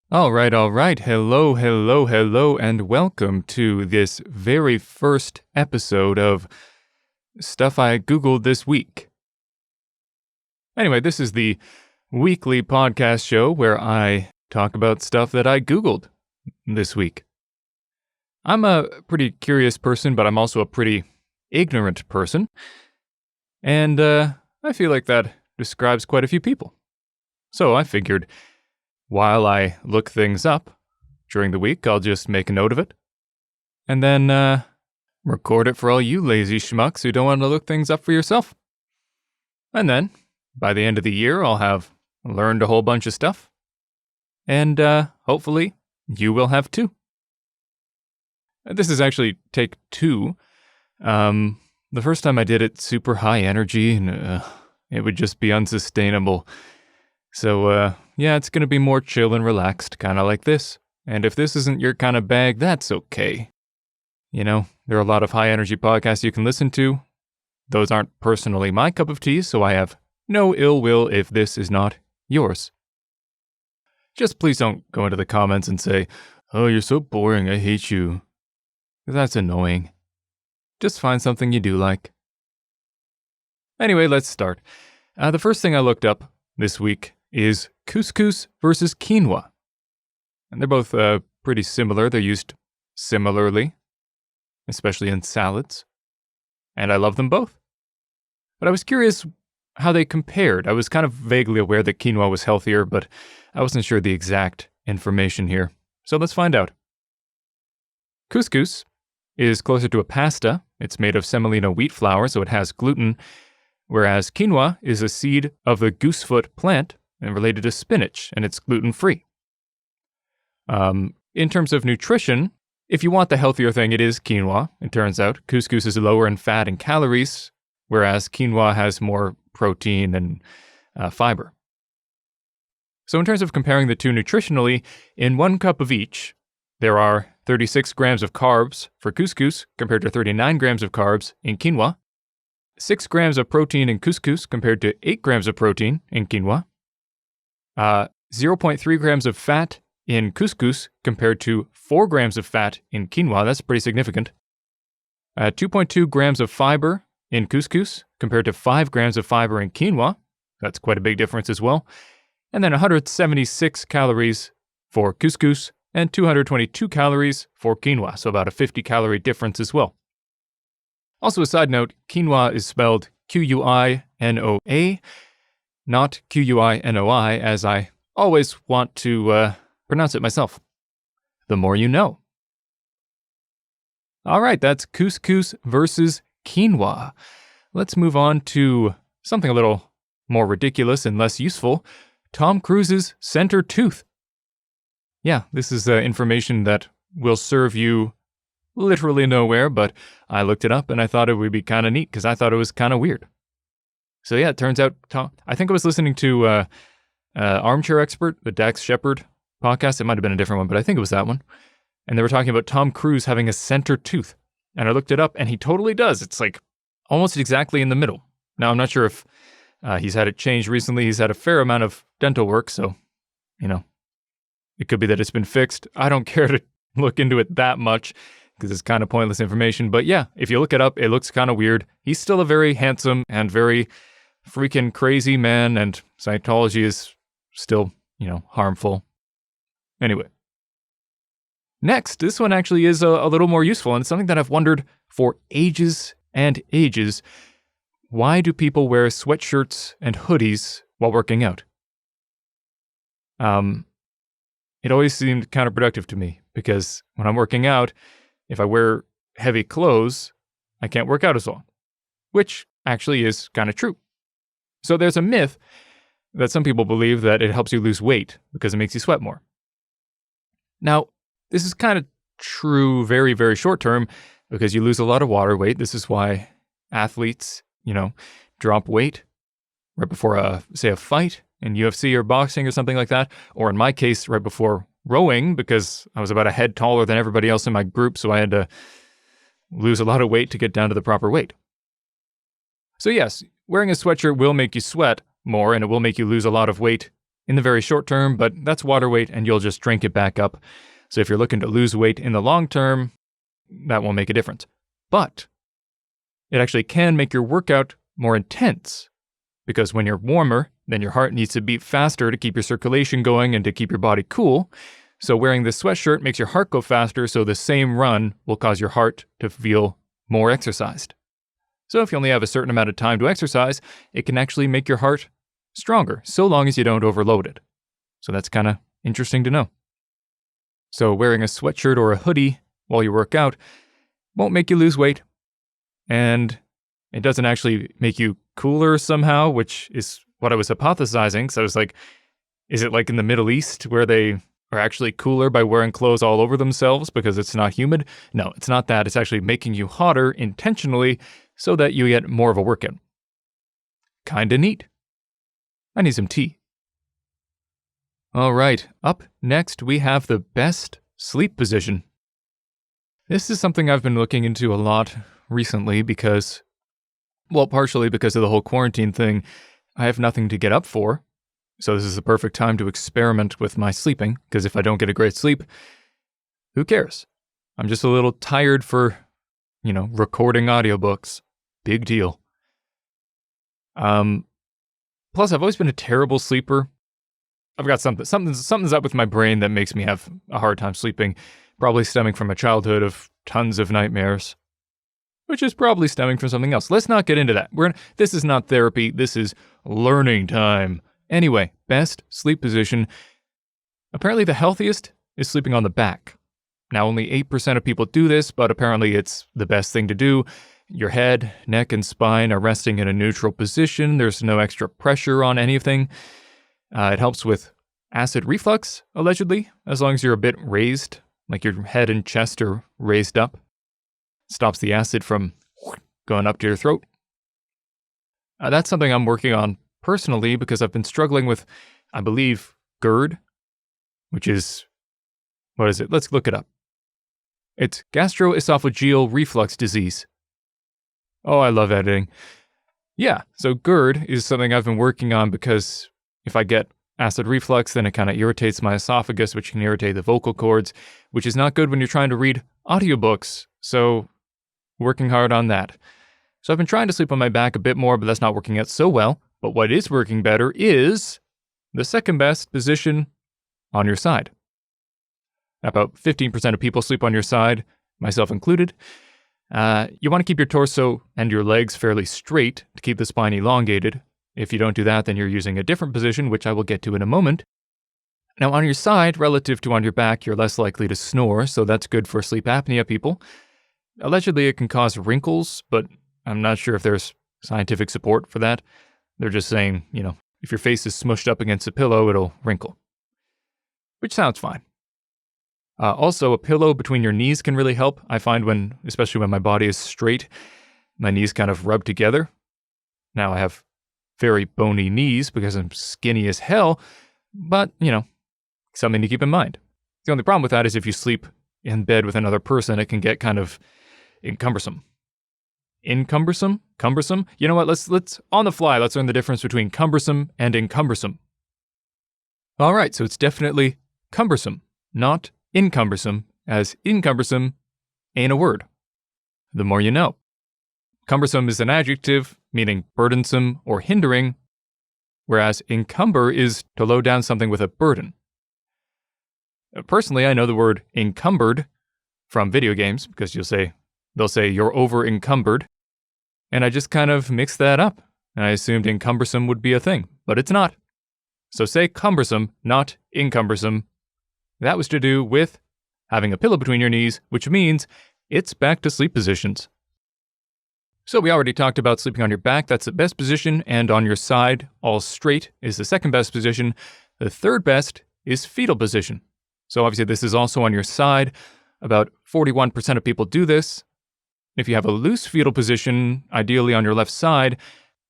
All right. Hello, and welcome to this very first episode of Stuff I Googled This Week. Anyway, this is the weekly podcast show where I talk about stuff that I Googled this week. I'm a pretty curious person, but I'm also a pretty ignorant person. And I feel like that describes quite a few people. So I figured, while I look things up during the week, I'll just make a note of it, and then record it for all you lazy schmucks who don't want to look things up for yourself. And then, by the end of the year, I'll have learned a whole bunch of stuff, and hopefully you will have too. This is actually take 2. The first time I did it, super high energy, and it would just be unsustainable. So, yeah, it's going to be more chill and relaxed, kind of like this. And if this isn't your kind of bag, that's okay. You know, there are a lot of high-energy podcasts you can listen to. Those aren't personally my cup of tea, so I have no ill will if this is not yours. Just please don't go into the comments and say, "Oh, you're so boring, I hate you." That's annoying. Just find something you do like. Anyway, let's start. The first thing I looked up this week is couscous versus quinoa. And they're both pretty similar. They're used similarly, especially in salads. And I love them both. But I was curious how they compared. I was kind of vaguely aware that quinoa was healthier, but I wasn't sure the exact information here. So let's find out. Couscous is closer to a pasta. It's made of semolina wheat flour, so it has gluten, whereas quinoa is a seed of the goosefoot plant and related to spinach, and it's gluten-free. In terms of nutrition, if you want the healthier thing, it is quinoa, it turns out. Couscous is lower in fat and calories, whereas quinoa has more protein and fiber. So in terms of comparing the two nutritionally, in 1 cup of each, there are 36 grams of carbs for couscous compared to 39 grams of carbs in quinoa, 6 grams of protein in couscous compared to 8 grams of protein in quinoa, 0.3 grams of fat in couscous compared to 4 grams of fat in quinoa. That's pretty significant. 2.2 grams of fiber in couscous compared to 5 grams of fiber in quinoa. That's quite a big difference as well. And then 176 calories for couscous and 222 calories for quinoa, so about a 50-calorie difference as well. Also, a side note, quinoa is spelled Q-U-I-N-O-A, not Q-U-I-N-O-I, as I always want to pronounce it myself. The more you know. All right, that's couscous versus quinoa. Let's move on to something a little more ridiculous and less useful. Tom Cruise's center tooth. Yeah, this is information that will serve you literally nowhere, but I looked it up and I thought it would be kind of neat because I thought it was kind of weird. So yeah, it turns out, I think I was listening to Armchair Expert, the Dax Shepard podcast. It might have been a different one, but I think it was that one. And they were talking about Tom Cruise having a center tooth. And I looked it up and he totally does. It's like almost exactly in the middle. Now, I'm not sure if he's had it changed recently. He's had a fair amount of dental work, so, you know, it could be that it's been fixed. I don't care to look into it that much because it's kind of pointless information. But yeah, if you look it up, it looks kind of weird. He's still a very handsome and very freaking crazy man, and Scientology is still, you know, harmful. Anyway. Next, this one actually is a little more useful, and it's something that I've wondered for ages and ages. Why do people wear sweatshirts and hoodies while working out? It always seemed counterproductive to me, because when I'm working out, if I wear heavy clothes, I can't work out as long, which actually is kind of true. So there's a myth that some people believe that it helps you lose weight because it makes you sweat more. Now, this is kind of true very, very short term because you lose a lot of water weight. This is why athletes, you know, drop weight right before, say, a fight in UFC or boxing or something like that. Or in my case, right before rowing, because I was about a head taller than everybody else in my group, so I had to lose a lot of weight to get down to the proper weight. So yes, wearing a sweatshirt will make you sweat more, and it will make you lose a lot of weight in the very short term, but that's water weight and you'll just drink it back up. So if you're looking to lose weight in the long term, that won't make a difference. But it actually can make your workout more intense, because when you're warmer, then your heart needs to beat faster to keep your circulation going and to keep your body cool. So wearing this sweatshirt makes your heart go faster, so the same run will cause your heart to feel more exercised. So if you only have a certain amount of time to exercise, it can actually make your heart stronger, so long as you don't overload it. So that's kind of interesting to know. So wearing a sweatshirt or a hoodie while you work out won't make you lose weight, and it doesn't actually make you cooler somehow, which is what I was hypothesizing. So I was like, is it like in the Middle East where they are actually cooler by wearing clothes all over themselves because it's not humid? No, it's not that. It's actually making you hotter intentionally so that you get more of a workout. Kinda neat. I need some tea. All right, up next we have the best sleep position. This is something I've been looking into a lot recently because, well, partially because of the whole quarantine thing. I have nothing to get up for, so this is the perfect time to experiment with my sleeping, because if I don't get a great sleep, who cares? I'm just a little tired for, recording audiobooks. Big deal. Plus, I've always been a terrible sleeper. I've got something's up with my brain that makes me have a hard time sleeping, probably stemming from a childhood of tons of nightmares, which is probably stemming from something else. Let's not get into that. This is not therapy. This is learning time. Anyway, best sleep position. Apparently the healthiest is sleeping on the back. Now, only 8% of people do this, but apparently it's the best thing to do. Your head, neck, and spine are resting in a neutral position. There's no extra pressure on anything. It helps with acid reflux, allegedly, as long as you're a bit raised, like your head and chest are raised up. Stops the acid from going up to your throat. That's something I'm working on personally because I've been struggling with, I believe, GERD, which is, what is it? Let's look it up. It's gastroesophageal reflux disease. Oh, I love editing. Yeah, so GERD is something I've been working on because if I get acid reflux, then it kind of irritates my esophagus, which can irritate the vocal cords, which is not good when you're trying to read audiobooks. So working hard on that. So I've been trying to sleep on my back a bit more, but that's not working out so well. But what is working better is the second best position on your side. About 15% of people sleep on your side, myself included. You want to keep your torso and your legs fairly straight to keep the spine elongated. If you don't do that, then you're using a different position, which I will get to in a moment. Now, on your side, relative to on your back, you're less likely to snore, so that's good for sleep apnea people. Allegedly, it can cause wrinkles, but I'm not sure if there's scientific support for that. They're just saying, if your face is smushed up against a pillow, it'll wrinkle. Which sounds fine. Also, a pillow between your knees can really help. I find especially when my body is straight, my knees kind of rub together. Now, I have very bony knees because I'm skinny as hell, but, something to keep in mind. The only problem with that is if you sleep in bed with another person, it can get kind of encumbersome. Encumbersome? Cumbersome? You know what, let's on the fly, let's learn the difference between cumbersome and encumbersome. All right, so it's definitely cumbersome, not encumbersome, as encumbersome ain't a word. The more you know. Cumbersome is an adjective, meaning burdensome or hindering, whereas encumber is to load down something with a burden. Personally, I know the word encumbered from video games, because they'll say you're over encumbered, and I just kind of mixed that up, and I assumed encumbersome would be a thing, but it's not. So say cumbersome, not encumbersome. That was to do with having a pillow between your knees, which means it's back to sleep positions. So we already talked about sleeping on your back. That's the best position, and on your side, all straight, is the second best position. The third best is fetal position. So obviously this is also on your side. About 41% of people do this. If you have a loose fetal position, ideally on your left side,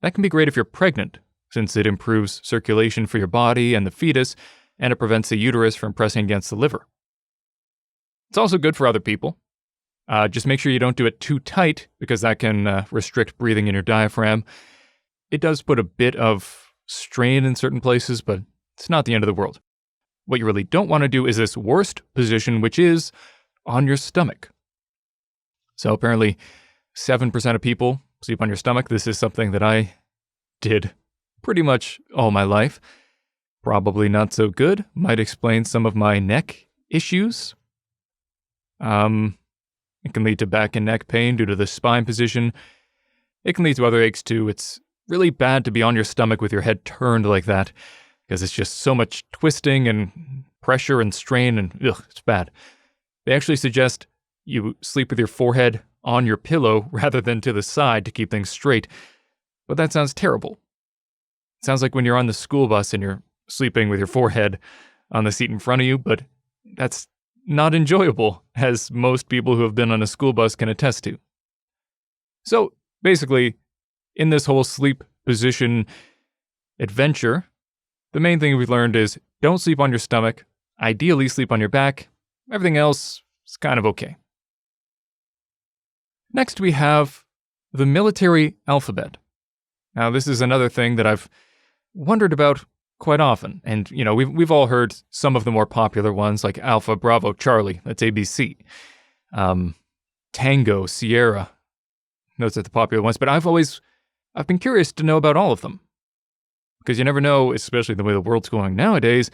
that can be great if you're pregnant, since it improves circulation for your body and the fetus, and it prevents the uterus from pressing against the liver. It's also good for other people. Just make sure you don't do it too tight, because that can restrict breathing in your diaphragm. It does put a bit of strain in certain places, but It's not the end of the world. What you really don't want to do is this worst position, which is on your stomach. So apparently 7% of people sleep on your stomach. This is something that I did pretty much all my life. Probably not so good. Might explain some of my neck issues. It can lead to back and neck pain due to the spine position. It can lead to other aches too. It's really bad to be on your stomach with your head turned like that, because it's just so much twisting and pressure and strain, and it's bad. They actually suggest you sleep with your forehead on your pillow rather than to the side to keep things straight. But that sounds terrible. It sounds like when you're on the school bus and you're sleeping with your forehead on the seat in front of you, but that's not enjoyable, as most people who have been on a school bus can attest to. So basically, in this whole sleep position adventure, the main thing we've learned is don't sleep on your stomach. Ideally, sleep on your back. Everything else is kind of okay. Next, we have the military alphabet. Now, this is another thing that I've wondered about quite often. And, we've all heard some of the more popular ones, like Alpha, Bravo, Charlie. That's ABC. Tango, Sierra. Those are the popular ones. But I've been curious to know about all of them. Because you never know, especially the way the world's going nowadays,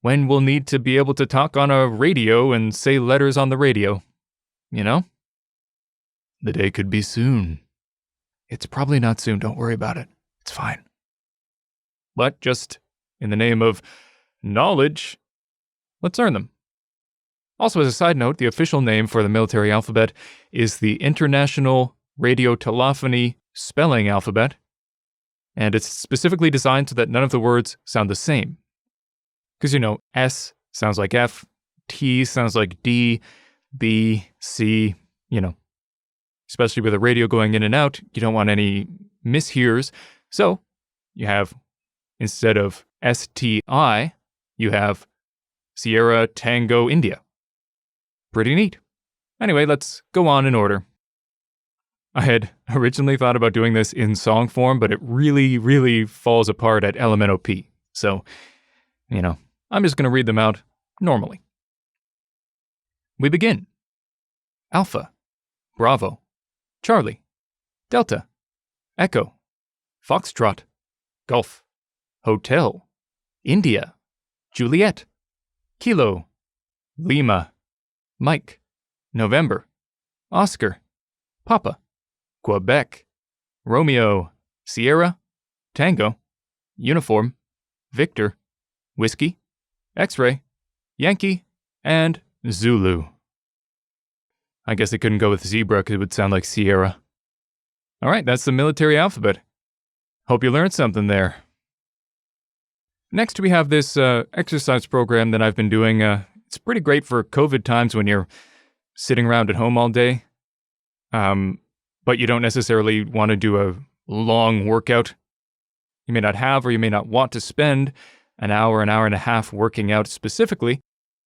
when we'll need to be able to talk on a radio and say letters on the radio. The day could be soon. It's probably not soon, don't worry about it. It's fine. But just in the name of knowledge, let's learn them. Also, as a side note, the official name for the military alphabet is the International Radiotelephony Spelling Alphabet, and it's specifically designed so that none of the words sound the same. Because, S sounds like F, T sounds like D, B, C, Especially with a radio going in and out, you don't want any mishears. So you have, instead of STI, you have Sierra Tango India. Pretty neat. Anyway, let's go on in order. I had originally thought about doing this in song form, but it really, really falls apart at LMNOP. So, I'm just going to read them out normally. We begin. Alpha, Bravo, Charlie, Delta, Echo, Foxtrot, Golf, Hotel, India, Juliet, Kilo, Lima, Mike, November, Oscar, Papa, Quebec, Romeo, Sierra, Tango, Uniform, Victor, Whiskey, X-Ray, Yankee, and Zulu. I guess they couldn't go with zebra because it would sound like Sierra. All right, that's the military alphabet. Hope you learned something there. Next, we have this exercise program that I've been doing. It's pretty great for COVID times when you're sitting around at home all day, but you don't necessarily want to do a long workout. You may not have or you may not want to spend an hour and a half working out specifically,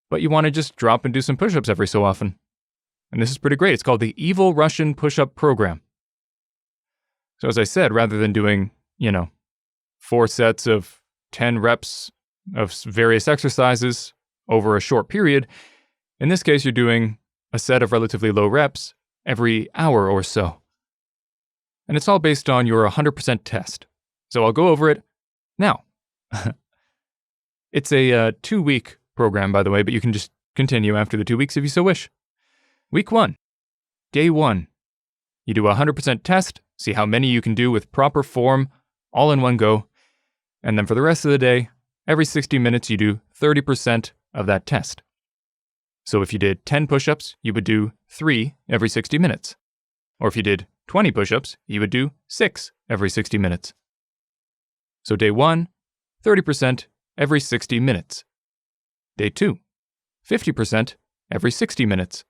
but you want to just drop and do some push-ups every so often. And this is pretty great. It's called the Evil Russian Push-Up Program. So as I said, rather than doing, 4 sets of 10 reps of various exercises over a short period, in this case, you're doing a set of relatively low reps every hour or so. And it's all based on your 100% test. So I'll go over it now. It's a 2-week program, by the way, but you can just continue after the 2 weeks if you so wish. Week 1, day 1. You do a 100% test, see how many you can do with proper form, all in one go. And then for the rest of the day, every 60 minutes, you do 30% of that test. So if you did 10 push-ups, you would do 3 every 60 minutes. Or if you did 20 push-ups, you would do 6 every 60 minutes. So day 1, 30% every 60 minutes. Day 2, 50% every 60 minutes.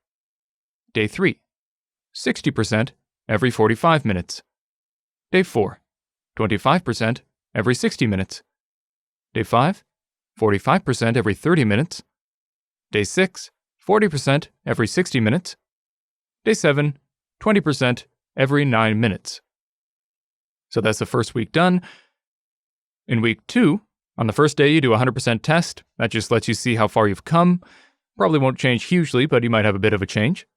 Day 3, 60% every 45 minutes. Day 4, 25% every 60 minutes. Day 5, 45% every 30 minutes. Day 6, 40% every 60 minutes. Day 7, 20% every 9 minutes. So that's the first week done. In week 2, On the first day, you do a 100% test. That just lets you see how far you've come. Probably won't change hugely, but you might have a bit of a change.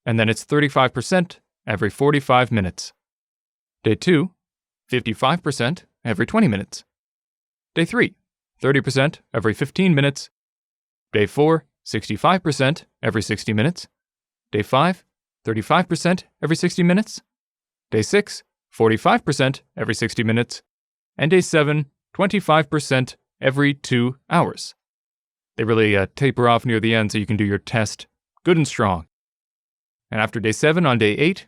And then it's 35% every 45 minutes. Day 2, 55% every 20 minutes. Day 3, 30% every 15 minutes. Day 4, 65% every 60 minutes. Day 5, 35% every 60 minutes. Day 6, 45% every 60 minutes. And day 7, 25% every 2 hours. They really taper off near the end so you can do your test good and strong. And after day 7, on day 8,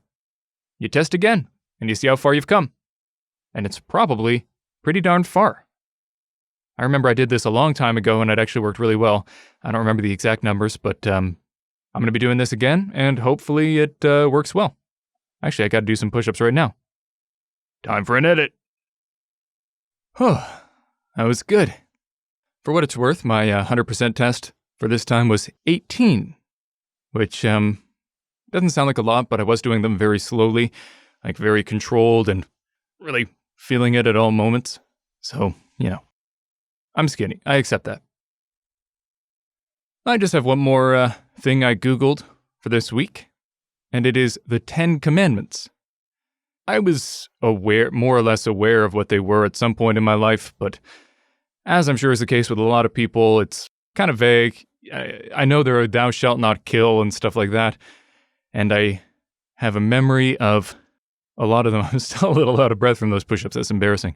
you test again, and you see how far you've come. And it's probably pretty darn far. I remember I did this a long time ago, and it actually worked really well. I don't remember the exact numbers, but I'm going to be doing this again, and hopefully it works well. Actually, I got to do some push-ups right now. Time for an edit. That was good. For what it's worth, my 100% test for this time was 18, which doesn't sound like a lot, but I was doing them very slowly, like very controlled and really feeling it at all moments. So, I'm skinny. I accept that. I just have one more thing I Googled for this week, and it is the 10 Commandments. I was more or less aware of what they were at some point in my life, but as I'm sure is the case with a lot of people, it's kind of vague. I know there are thou shalt not kill and stuff like that, and I have a memory of a lot of them. I'm still a little out of breath from those push-ups. That's embarrassing.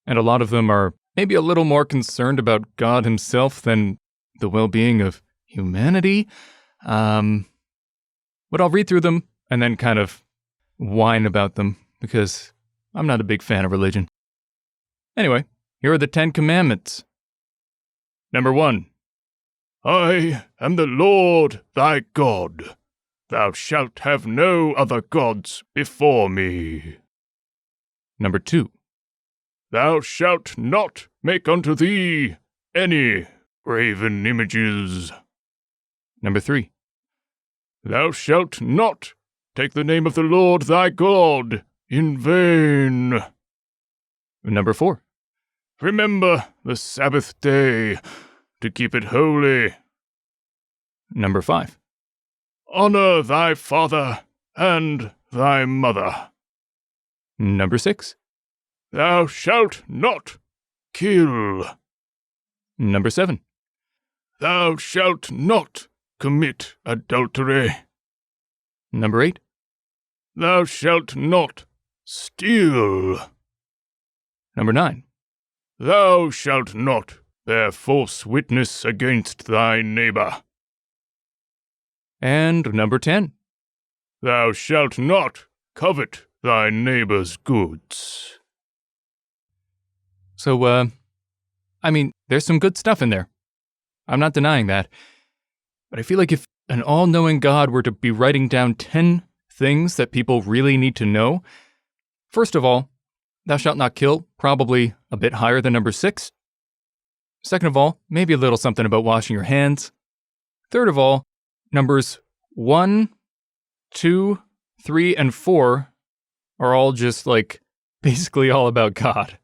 And a lot of them are maybe a little more concerned about God himself than the well-being of humanity. But I'll read through them and then kind of whine about them because I'm not a big fan of religion. Anyway, here are the 10 Commandments. Number 1. I am the Lord thy God. Thou shalt have no other gods before me. Number 2. Thou shalt not make unto thee any graven images. Number 3. Thou shalt not take the name of the Lord thy God in vain. Number 4. Remember the Sabbath day to keep it holy. Number 5. Honor thy father and thy mother. Number 6. Thou shalt not kill. Number 7. Thou shalt not commit adultery. Number 8. Thou shalt not steal. Number 9. Thou shalt not bear false witness against thy neighbor. And number 10. Thou shalt not covet thy neighbor's goods. So, there's some good stuff in there. I'm not denying that. But I feel like if an all-knowing God were to be writing down 10 things that people really need to know, first of all, thou shalt not kill, probably a bit higher than number 6. Second of all, maybe a little something about washing your hands. Third of all, numbers 1, 2, 3, and 4 are all just basically all about God.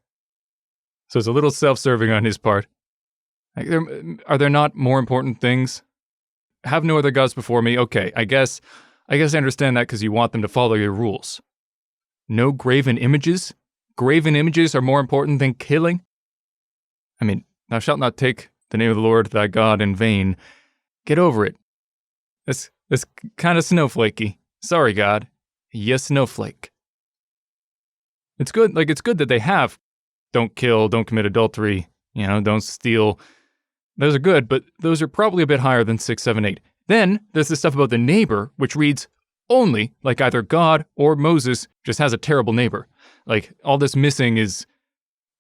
So it's a little self-serving on his part. Are there not more important things? Have no other gods before me. Okay, I guess I understand that because you want them to follow your rules. No graven images? Graven images are more important than killing? Thou shalt not take the name of the Lord thy God in vain. Get over it. That's kind of snowflakey. Sorry, God. You snowflake. It's good that they have don't kill, don't commit adultery, don't steal. Those are good, but those are probably a bit higher than 6, 7, 8. Then there's the stuff about the neighbor, which reads only like either God or Moses just has a terrible neighbor. All this missing is,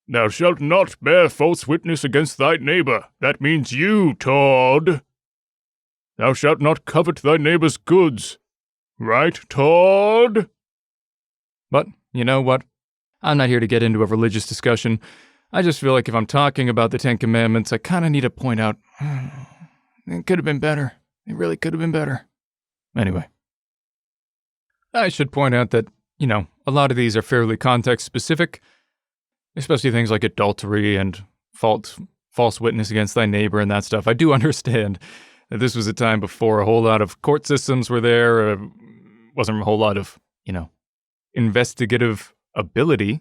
thou shalt not bear false witness against thy neighbor. That means you, Todd. Thou shalt not covet thy neighbor's goods. Right, Todd? But, you know what? I'm not here to get into a religious discussion. I just feel like if I'm talking about the 10 Commandments, I kind of need to point out, it could have been better. It really could have been better. Anyway. I should point out that, a lot of these are fairly context-specific, especially things like adultery and false witness against thy neighbor and that stuff. I do understand that this was a time before a whole lot of court systems were there. Wasn't a whole lot of, investigative ability.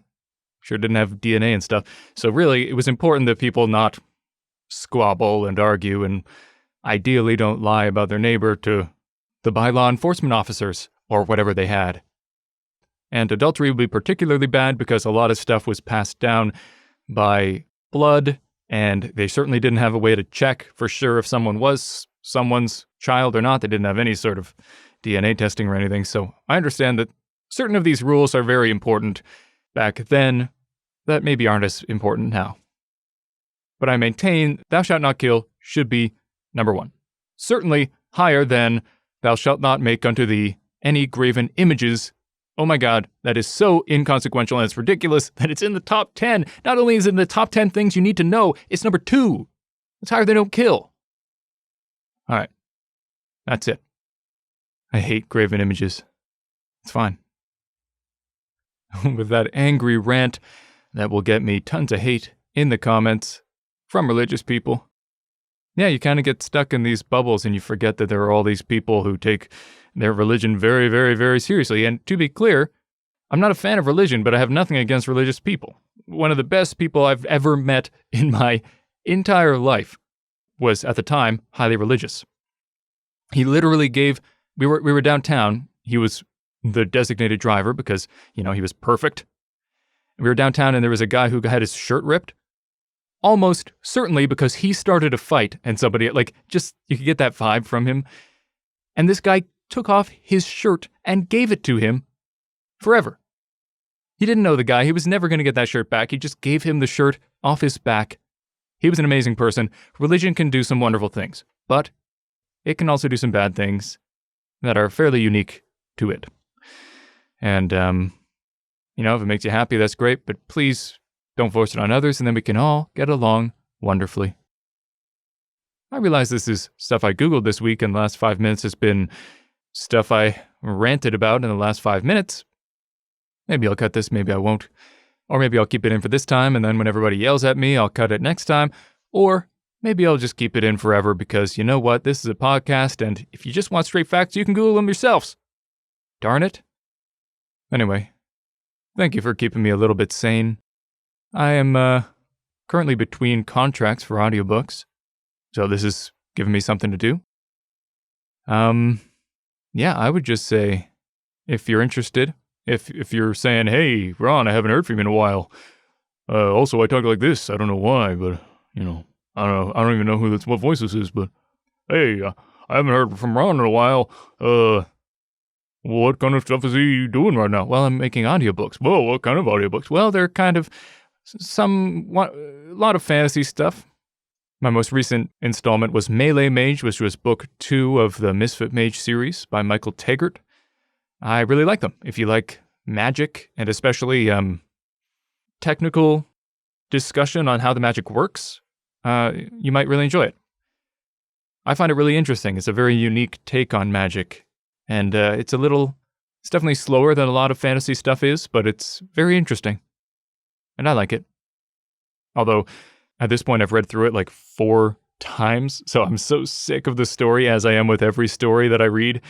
Sure didn't have DNA and stuff. So really, it was important that people not squabble and argue and ideally don't lie about their neighbor to the bylaw enforcement officers or whatever they had. And adultery would be particularly bad because a lot of stuff was passed down by blood, and they certainly didn't have a way to check for sure if someone was someone's child or not. They didn't have any sort of DNA testing or anything. So I understand that certain of these rules are very important back then that maybe aren't as important now. But I maintain thou shalt not kill should be number 1. Certainly higher than thou shalt not make unto thee any graven images. Oh my God, that is so inconsequential and it's ridiculous that it's in the top 10. Not only is it in the top 10 things you need to know, it's number 2. It's higher than don't kill. All right, that's it. I hate graven images. It's fine. With that angry rant that will get me tons of hate in the comments from religious people. Yeah, you kind of get stuck in these bubbles and you forget that there are all these people who take their religion very, very, very seriously. And to be clear, I'm not a fan of religion, but I have nothing against religious people. One of the best people I've ever met in my entire life was, at the time, highly religious. He literally gave, we were downtown. He was the designated driver because, he was perfect. We were downtown and there was a guy who had his shirt ripped. Almost certainly because he started a fight and somebody, you could get that vibe from him. And this guy took off his shirt and gave it to him forever. He didn't know the guy. He was never going to get that shirt back. He just gave him the shirt off his back. He was an amazing person. Religion can do some wonderful things, but it can also do some bad things that are fairly unique to it. And, if it makes you happy, that's great, but please don't force it on others, and then we can all get along wonderfully. I realize this is stuff I Googled this week, and the last 5 minutes has been stuff I ranted about in the last 5 minutes. Maybe I'll cut this, maybe I won't. Or maybe I'll keep it in for this time, and then when everybody yells at me, I'll cut it next time. Or maybe I'll just keep it in forever because you know what? This is a podcast, and if you just want straight facts, you can Google them yourselves. Darn it. Anyway, thank you for keeping me a little bit sane. I am currently between contracts for audiobooks, so this is giving me something to do. Yeah, I would just say, if you're interested, if you're saying, hey, Ron, I haven't heard from you in a while. Also, I talk like this. I don't know why, but, I don't know. I don't even know what voice this is, but, hey, I haven't heard from Ron in a while. What kind of stuff is he doing right now? Well, I'm making audiobooks. Whoa, what kind of audiobooks? Well, they're kind of a lot of fantasy stuff. My most recent installment was Melee Mage, which was book 2 of the Misfit Mage series by Michael Taggart. I really like them. If you like magic, and especially technical discussion on how the magic works, you might really enjoy it. I find it really interesting. It's a very unique take on magic. And it's definitely slower than a lot of fantasy stuff is, but it's very interesting. And I like it. Although, at this point, I've read through it 4 times, so I'm so sick of the story as I am with every story that I read.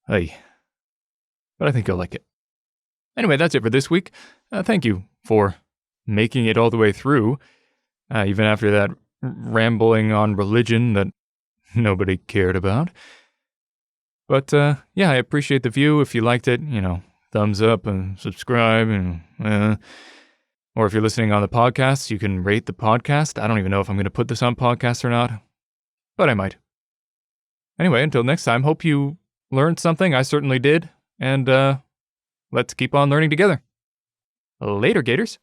Hey. But I think you'll like it. Anyway, that's it for this week. Thank you for making it all the way through, even after that rambling on religion that nobody cared about. But, yeah, I appreciate the view. If you liked it, thumbs up and subscribe. Or if you're listening on the podcast, you can rate the podcast. I don't even know if I'm going to put this on podcast or not, but I might. Anyway, until next time, hope you learned something. I certainly did. And let's keep on learning together. Later, Gators.